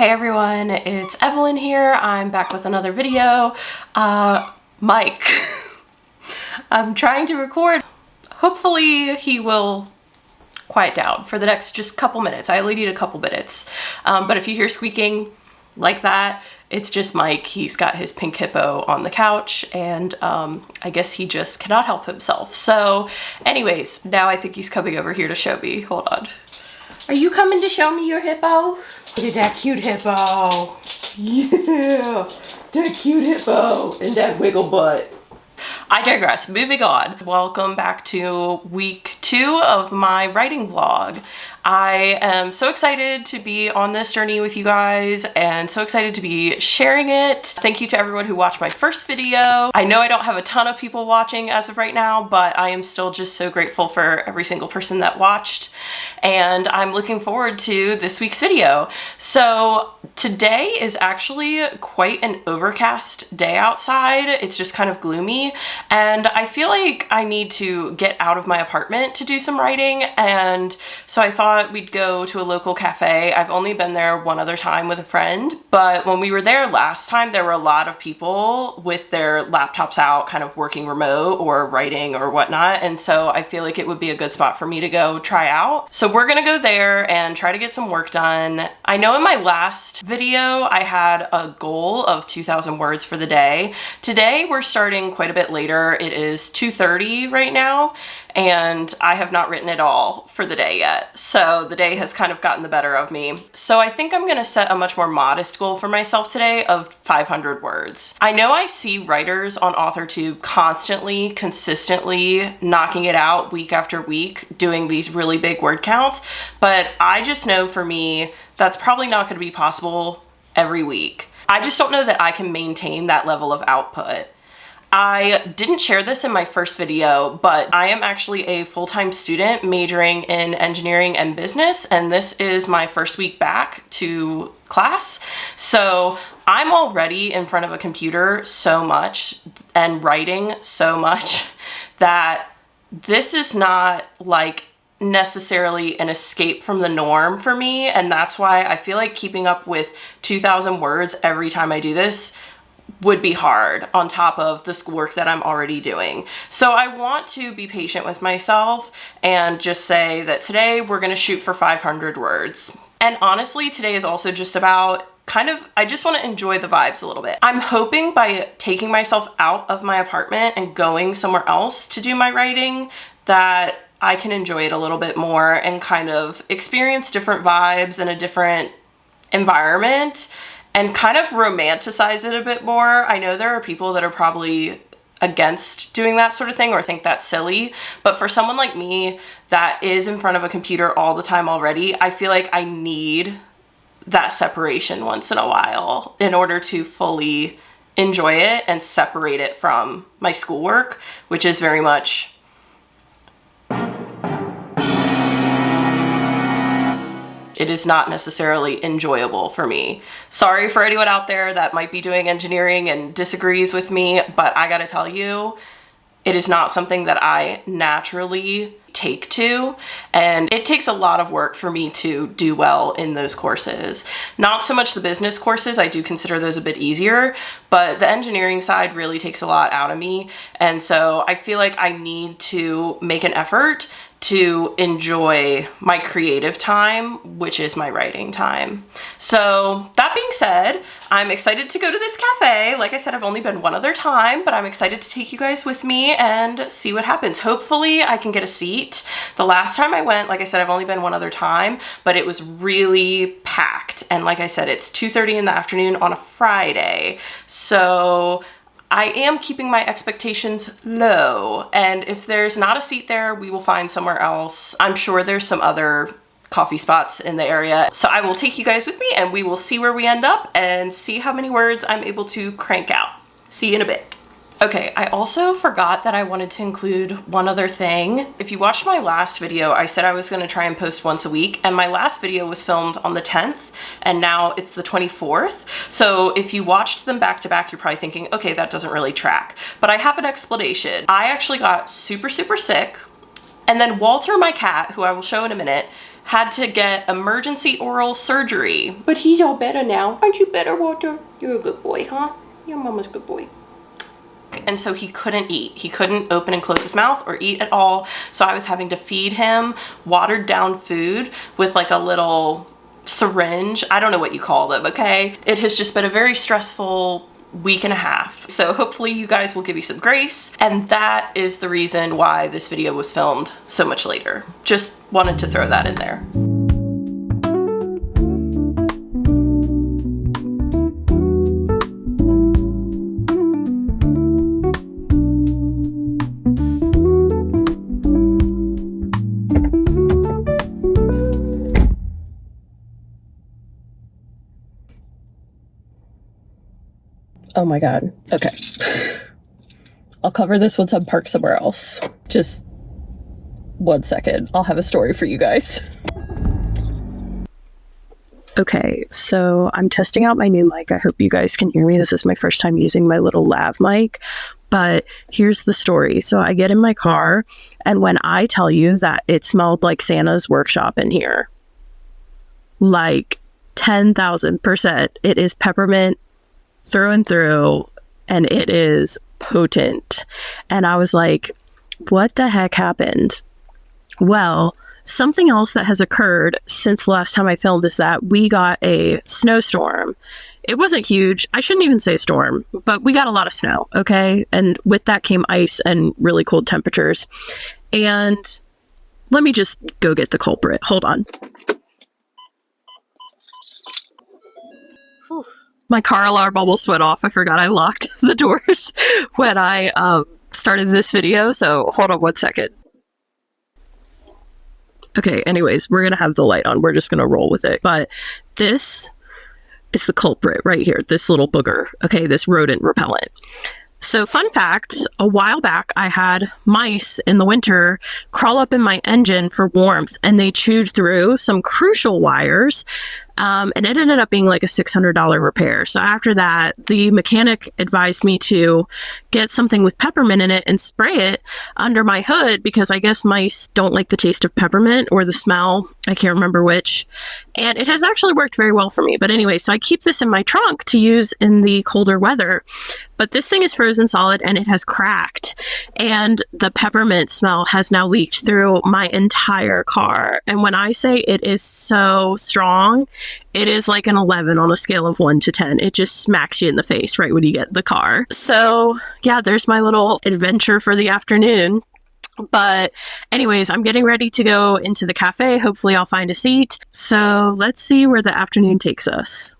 Hey everyone, it's Evelyn here. I'm back with another video. Mike, I'm trying to record. Hopefully he will quiet down for the next just couple minutes. I only need a couple minutes. But if you hear squeaking like that, it's just Mike. He's got his pink hippo on the couch and I guess he just cannot help himself. So anyways, now I think he's coming over here to show me. Hold on. Are you coming to show me your hippo? Look at that cute hippo. Yeah, that cute hippo and that wiggle butt. I digress. Moving on. Welcome back to week 2 of my writing vlog. I am so excited to be on this journey with you guys and so excited to be sharing it. Thank you to everyone who watched my first video. I know I don't have a ton of people watching as of right now, but I am still just so grateful for every single person that watched. And I'm looking forward to this week's video. So today is actually quite an overcast day outside. It's just kind of gloomy. And I feel like I need to get out of my apartment to do some writing. And so I thought we'd go to a local cafe. I've only been there one other time with a friend, but when we were there last time, there were a lot of people with their laptops out, kind of working remote or writing or whatnot. And so I feel like it would be a good spot for me to go try out. So we're gonna go there and try to get some work done. I know in my last video, I had a goal of 2,000 words for the day. Today, we're starting quite a bit later. It is 2:30 right now, and I have not written at all for the day yet. So the day has kind of gotten the better of me. So I think I'm gonna set a much more modest goal for myself today of 500 words. I know I see writers on AuthorTube constantly, consistently knocking it out week after week, doing these really big word counts, but I just know for me, that's probably not gonna be possible every week. I just don't know that I can maintain that level of output. I didn't share this in my first video, but I am actually a full-time student majoring in engineering and business, and this is my first week back to class. So I'm already in front of a computer so much and writing so much that this is not like necessarily an escape from the norm for me, and that's why I feel like keeping up with 2,000 words every time I do this would be hard on top of the schoolwork that I'm already doing. So I want to be patient with myself and just say that today we're gonna shoot for 500 words. And honestly, today is also just about I just want to enjoy the vibes a little bit. I'm hoping by taking myself out of my apartment and going somewhere else to do my writing that I can enjoy it a little bit more and kind of experience different vibes in a different environment and kind of romanticize it a bit more. I know there are people that are probably against doing that sort of thing or think that's silly, but for someone like me that is in front of a computer all the time already, I feel like I need that separation once in a while in order to fully enjoy it and separate it from my schoolwork, which is very much it is not necessarily enjoyable for me. Sorry for anyone out there that might be doing engineering and disagrees with me, but I gotta tell you, it is not something that I naturally take to, and it takes a lot of work for me to do well in those courses. Not so much the business courses, I do consider those a bit easier, but the engineering side really takes a lot out of me, and so I feel like I need to make an effort to enjoy my creative time, which is my writing time. So that being said, I'm excited to go to this cafe. Like I said, I've only been one other time, but I'm excited to take you guys with me and see what happens. Hopefully I can get a seat. The last time I went, like I said, I've only been one other time, but it was really packed. And like I said, it's 2:30 in the afternoon on a Friday. So I am keeping my expectations low, and if there's not a seat there, we will find somewhere else. I'm sure there's some other coffee spots in the area. So I will take you guys with me and we will see where we end up and see how many words I'm able to crank out. See you in a bit. Okay, I also forgot that I wanted to include one other thing. If you watched my last video, I said I was gonna try and post once a week, and my last video was filmed on the 10th, and now it's the 24th. So if you watched them back to back, you're probably thinking, okay, that doesn't really track. But I have an explanation. I actually got super, super sick And then Walter, my cat, who I will show in a minute, had to get emergency oral surgery. But he's all better now. Aren't you better, Walter? You're a good boy, huh? Your mama's a good boy. And so he couldn't eat. He couldn't open and close his mouth or eat at all. So I was having to feed him watered down food with like a little syringe. I don't know what you call them, okay? It has just been a very stressful week and a half. So hopefully you guys will give me some grace. And that is the reason why this video was filmed so much later. Just wanted to throw that in there. Oh my God. Okay. I'll cover this once I'm parked somewhere else. Just 1 second. I'll have a story for you guys. Okay, so I'm testing out my new mic. I hope you guys can hear me. This is my first time using my little lav mic, but here's the story. So I get in my car, and when I tell you that it smelled like Santa's workshop in here, like 10,000%, it is peppermint through and through, and it is potent. And I was like, what the heck happened? Well, something else that has occurred since the last time I filmed is that we got a snowstorm. It wasn't huge. I shouldn't even say storm, but we got a lot of snow, okay? And with that came ice and really cold temperatures. And let me just go get the culprit. Hold on. Whew. My car alarm almost went off. I forgot I locked the doors when I started this video, so hold on 1 second. Okay, anyways, we're gonna have the light on. We're just gonna roll with it. But this is the culprit right here, this little booger, okay, this rodent repellent. So fun fact, a while back I had mice in the winter crawl up in my engine for warmth, and they chewed through some crucial wires. And it ended up being like a $600 repair. So after that, the mechanic advised me to get something with peppermint in it and spray it under my hood, because I guess mice don't like the taste of peppermint or the smell. I can't remember which. And it has actually worked very well for me. But anyway, so I keep this in my trunk to use in the colder weather. But this thing is frozen solid and it has cracked. And the peppermint smell has now leaked through my entire car. And when I say it is so strong, it is like an 11 on a scale of 1 to 10. It just smacks you in the face right when you get in the car. So yeah, there's my little adventure for the afternoon. But anyways, I'm getting ready to go into the cafe. Hopefully I'll find a seat. So let's see where the afternoon takes us.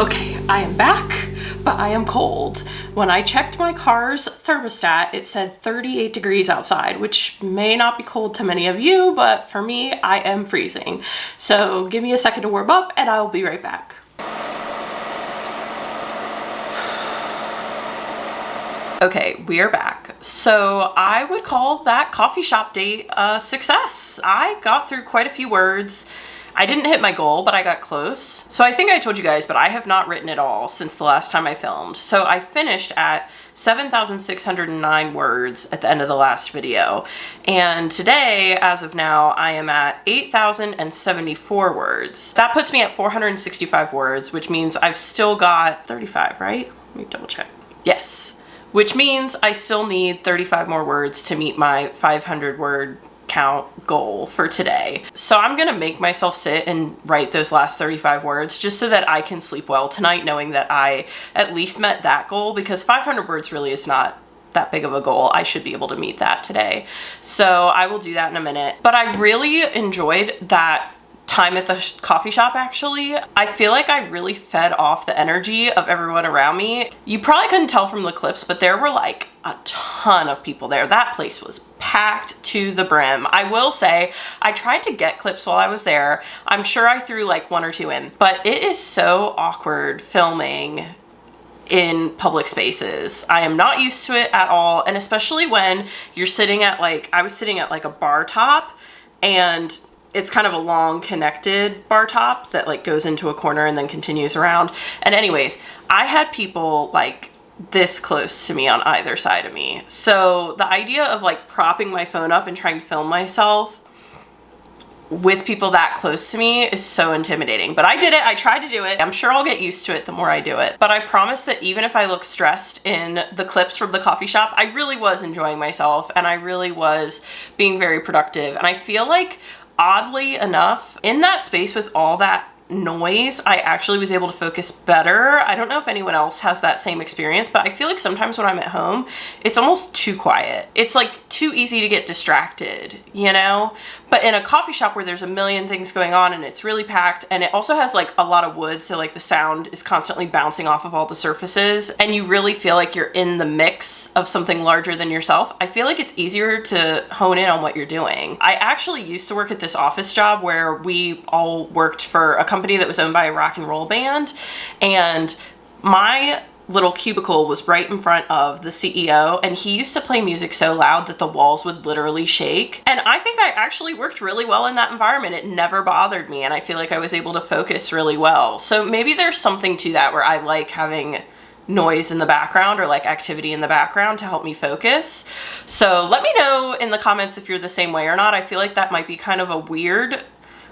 Okay, I am back, but I am cold. When I checked my car's thermostat, it said 38 degrees outside, which may not be cold to many of you, but for me, I am freezing. So give me a second to warm up and I'll be right back. Okay, we are back. So I would call that coffee shop date a success. I got through quite a few words. I didn't hit my goal, but I got close. So I think I told you guys, but I have not written at all since the last time I filmed. So I finished at 7,609 words at the end of the last video. And today, as of now, I am at 8,074 words. That puts me at 465 words, which means I've still got 35, right? Let me double check. Yes. Which means I still need 35 more words to meet my 500 word count goal for today. So I'm gonna make myself sit and write those last 35 words just so that I can sleep well tonight, knowing that I at least met that goal, because 500 words really is not that big of a goal. I should be able to meet that today. So I will do that in a minute. But I really enjoyed that time at the coffee shop. Actually, I feel like I really fed off the energy of everyone around me. You probably couldn't tell from the clips, but there were like a ton of people there. That place was packed to the brim. I will say I tried to get clips while I was there. I'm sure I threw like 1 or 2 in, but it is so awkward filming in public spaces. I am not used to it at all, and especially when you're sitting at like, I was sitting at like a bar top, and it's kind of a long connected bar top that like goes into a corner and then continues around. And anyways, I had people like this close to me on either side of me. So the idea of like propping my phone up and trying to film myself with people that close to me is so intimidating. But I did it. I tried to do it. I'm sure I'll get used to it the more I do it. But I promise that even if I look stressed in the clips from the coffee shop, I really was enjoying myself and I really was being very productive. And I feel like, oddly enough, in that space with all that noise, I actually was able to focus better. I don't know if anyone else has that same experience, but I feel like sometimes when I'm at home, it's almost too quiet. It's like too easy to get distracted, you know? But in a coffee shop where there's a million things going on and it's really packed, and it also has like a lot of wood, so like the sound is constantly bouncing off of all the surfaces, and you really feel like you're in the mix of something larger than yourself, I feel like it's easier to hone in on what you're doing. I actually used to work at this office job where we all worked for a company that was owned by a rock and roll band, and my little cubicle was right in front of the CEO, and he used to play music so loud that the walls would literally shake. And I think I actually worked really well in that environment. It never bothered me, and I feel like I was able to focus really well. So maybe there's something to that where I like having noise in the background or like activity in the background to help me focus. So let me know in the comments if you're the same way or not. I feel like that might be kind of a weird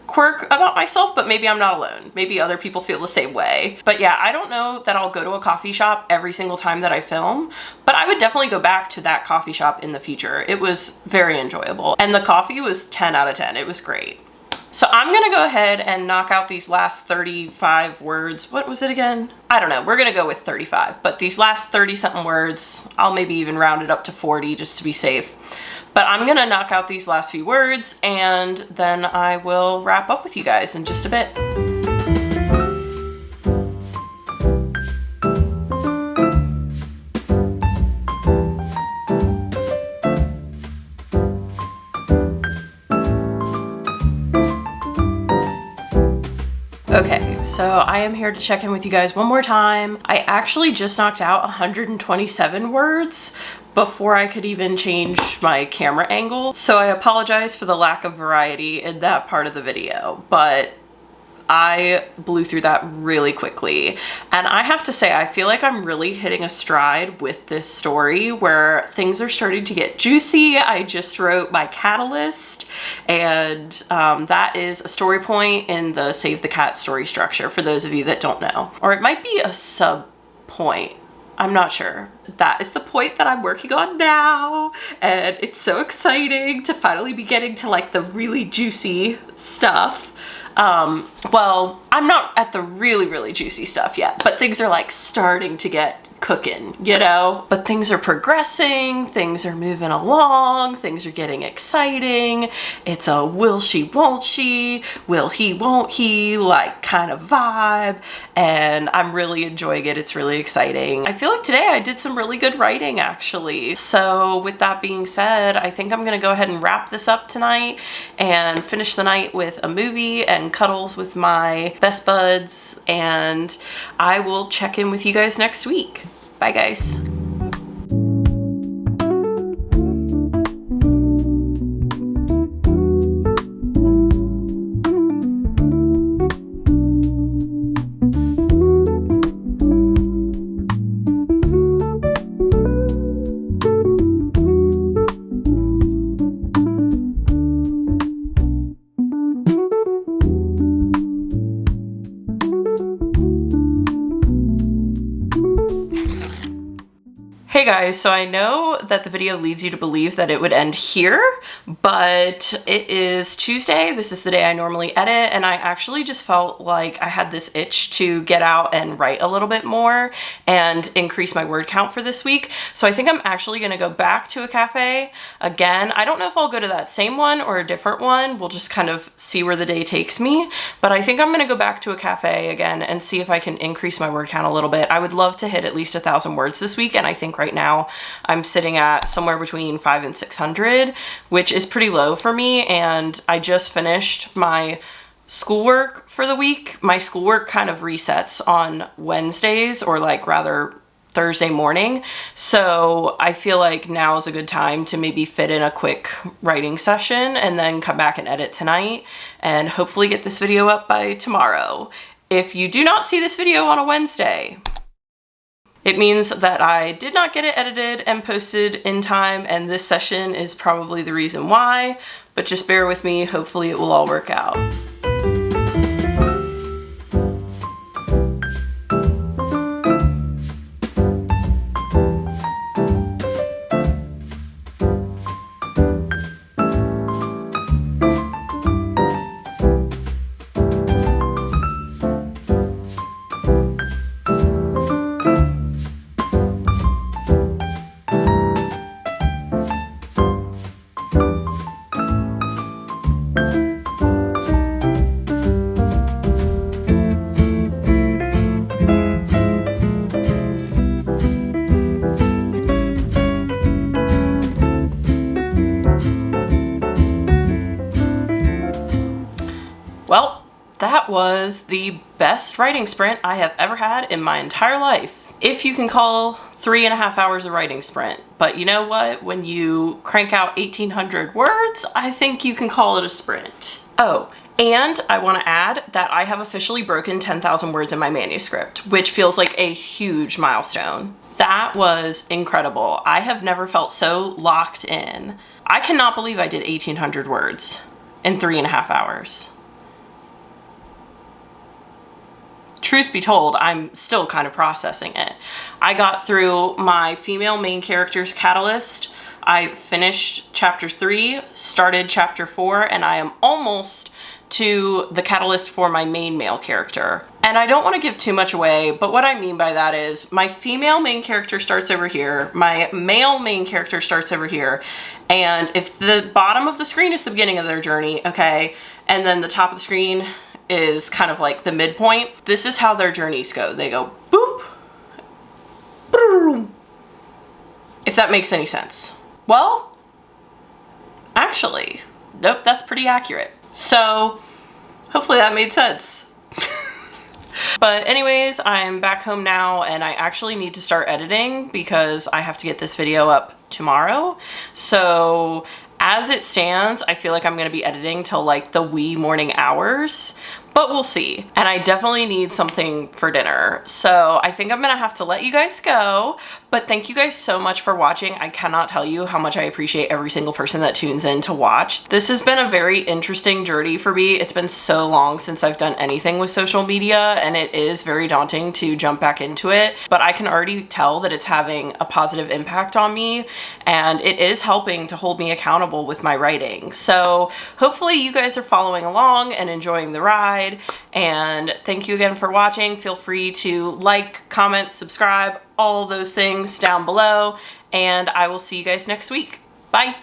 quirk about myself, but maybe I'm not alone. Maybe other people feel the same way. But yeah, I don't know that I'll go to a coffee shop every single time that I film, but I would definitely go back to that coffee shop in the future. It was very enjoyable, and the coffee was 10 out of 10. It was great. So I'm gonna go ahead and knock out these last 35 words. What was it again? I don't know. We're gonna go with 35, but these last 30 something words, I'll maybe even round it up to 40 just to be safe. But I'm gonna knock out these last few words and then I will wrap up with you guys in just a bit. Okay, so I am here to check in with you guys one more time. I actually just knocked out 127 words before I could even change my camera angle. So I apologize for the lack of variety in that part of the video, but I blew through that really quickly. And I have to say, I feel like I'm really hitting a stride with this story where things are starting to get juicy. I just wrote my catalyst, and that is a story point in the Save the Cat story structure, for those of you that don't know. Or it might be a sub point. I'm not sure. That is the point that I'm working on now, and it's so exciting to finally be getting to like the really juicy stuff. Well, I'm not at the really, really juicy stuff yet, but things are like starting to get cooking, you know? But things are progressing, things are moving along, things are getting exciting. It's a will she, won't she, will he, won't he, like kind of vibe. And I'm really enjoying it. It's really exciting. I feel like today I did some really good writing actually. So with that being said, I think I'm gonna go ahead and wrap this up tonight and finish the night with a movie and cuddles with my best buds. And I will check in with you guys next week. Bye guys. Hey guys, so I know that the video leads you to believe that it would end here, but it is Tuesday. This is the day I normally edit, and I actually just felt like I had this itch to get out and write a little bit more and increase my word count for this week. So I think I'm actually gonna go back to a cafe again. I don't know if I'll go to that same one or a different one. We'll just kind of see where the day takes me, but I think I'm gonna go back to a cafe again and see if I can increase my word count a little bit. I would love to hit at least 1,000 words this week, and I think right now I'm sitting at somewhere between 500 and 600, which is pretty low for me. And I just finished my schoolwork for the week. My schoolwork kind of resets on Wednesdays, or like rather Thursday morning. So I feel like now is a good time to maybe fit in a quick writing session and then come back and edit tonight and hopefully get this video up by tomorrow. If you do not see this video on a Wednesday, it means that I did not get it edited and posted in time, and this session is probably the reason why, but just bear with me. Hopefully it will all work out. Well, that was the best writing sprint I have ever had in my entire life. If you can call 3.5 hours a writing sprint. But you know what? When you crank out 1,800 words, I think you can call it a sprint. Oh, and I want to add that I have officially broken 10,000 words in my manuscript, which feels like a huge milestone. That was incredible. I have never felt so locked in. I cannot believe I did 1,800 words in 3.5 hours. Truth be told, I'm still kind of processing it. I got through my female main character's catalyst. I finished chapter 3, started chapter 4, and I am almost to the catalyst for my main male character. And I don't want to give too much away, but what I mean by that is my female main character starts over here, my male main character starts over here, and if the bottom of the screen is the beginning of their journey, okay, and then the top of the screen is kind of like the midpoint, this is how their journeys go. They go boop, boom, if that makes any sense. Well, actually, nope, that's pretty accurate. So hopefully that made sense. But anyways, I'm back home now and I actually need to start editing because I have to get this video up tomorrow. So as it stands, I feel like I'm gonna be editing till like the wee morning hours, but we'll see. And I definitely need something for dinner. So I think I'm gonna have to let you guys go, but thank you guys so much for watching. I cannot tell you how much I appreciate every single person that tunes in to watch. This has been a very interesting journey for me. It's been so long since I've done anything with social media and it is very daunting to jump back into it, but I can already tell that it's having a positive impact on me and it is helping to hold me accountable with my writing. So hopefully you guys are following along and enjoying the ride, and thank you again for watching. Feel free to like, comment, subscribe, all those things down below, and I will see you guys next week. Bye.